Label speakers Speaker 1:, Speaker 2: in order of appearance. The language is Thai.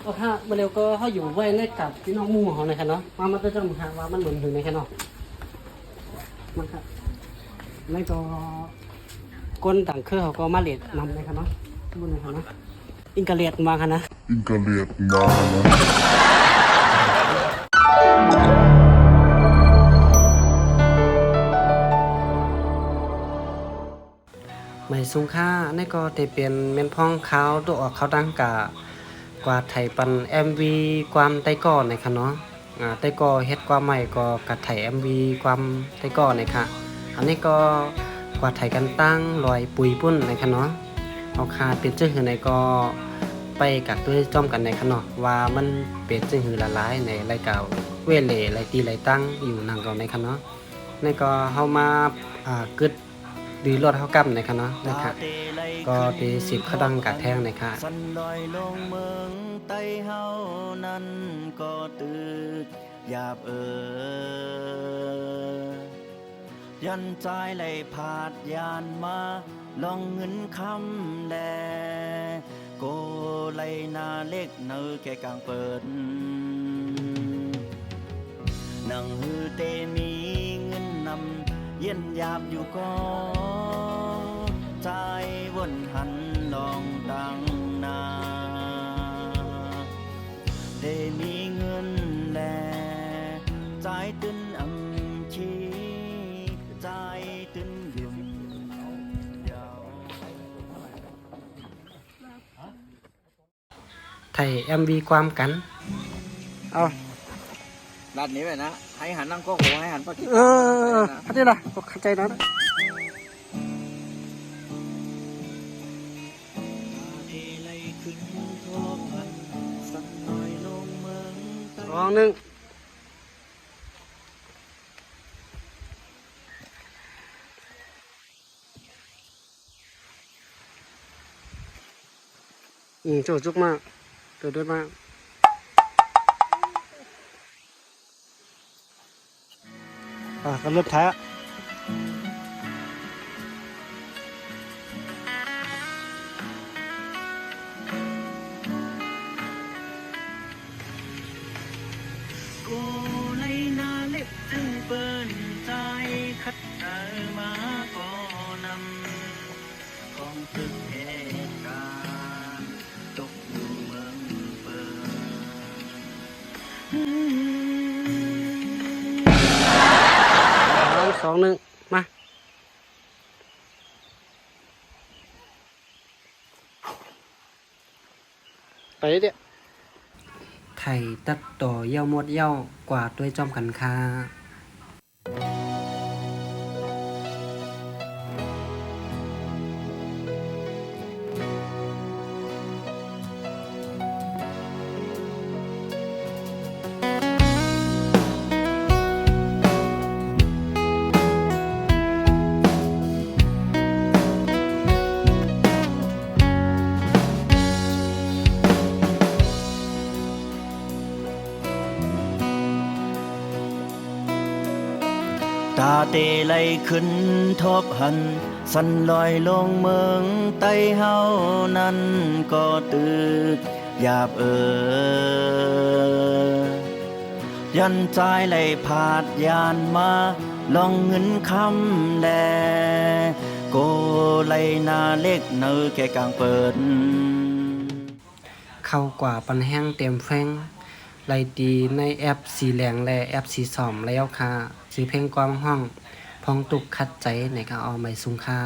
Speaker 1: ก็ถ้ามาเร็วก็เขาอยู่ไว้ในกับพี่น้องมู่เขาในค่ะเนาะมันจะจำค่ะว่ามันเหมือนอยู่ในค่ะเนาะมันครับแล้วก็ก้นต่างเครือเขาก็มาเลียดนำในค่ะเนาะบุญในค่ะเนาะอินกาเลียดมาค่ะนะ
Speaker 2: Ingkaliat mana?
Speaker 1: ไม่สูงค่านี่ก็จะเป็นเมนพ้องขาวตัวออกเขาดังกว่าไทยปัน MV ความไต้ก่อนในค่ะเนาะไต้ก่อเฮ็ดความใหม่ก็กัดไทย MV ความไต้ก่อนในค่ะอันนี้ก็กว่าไทยกันตั้งลอยปุยปุ้นในค่ะเนาะเอาคาเป็นชื่อหือในก็ไปกักด้วยจ้อมกันในค่ะเนาะว่ามันเป็นชื่อหือละลายในรายการเวเลรายตีรายตั้งอยู่นางเก่าในค่ะเนาะนี่ก็เฮามากึดดีรถเฮากำในค่ะเนาะนะคะก็ที่10เขาดังกะแทงในค่ะ
Speaker 3: สันลอยลงเมืองไต้เฮานั้นก็ตึกหยาบยันใจไหลผาดยานมาลองเงินคำแลโกไหลนาเล็กเนื้อแก่กลางเปิดนังฮือเตมีเงินนำเย็นหยาบอยู่ก็ใจวนหันลองดังนาได้มีเงินแลใจตึนอำชีใจตึนยุ่มยาว
Speaker 1: ไทย MV ความกันเอา
Speaker 3: ด้านนี้ไปนะให้หันนั่งก็โหให้หันปฏิ
Speaker 1: เข้าใจละเข้าใจนะสองหนึ่งโจจุกมากโจด้วยมากก็เริ่มท้าย
Speaker 3: กูเลยนาเล็กจึงเปิ้นใจคัดเจอมาก็นำของตึกเหตุการณ์ตกอยู่เมืองเปิด
Speaker 1: สองหนึ่งมาไปเดี๋ยวไทยตัดต่อเย่าหมดเย่ากว่าด้วยจอมกันคา
Speaker 3: ตาเตไหลขึ้นทบหันสันลอยลงเมืองไต้เฮานั้นก็ตึกหยาบยันใจไหลผาดยานมาลองเงินคำแลโกไหลนาเล็กเนื้อแก่กลางเปิด
Speaker 1: เข้ากว่าปันแห้งเต็มแฟงไลตีในแอปสีแหลงและแอปสีสอมแล้วค่ะซื้อเพลงความห้องพองตุกคัดใจในการเอาไม่สูงค่า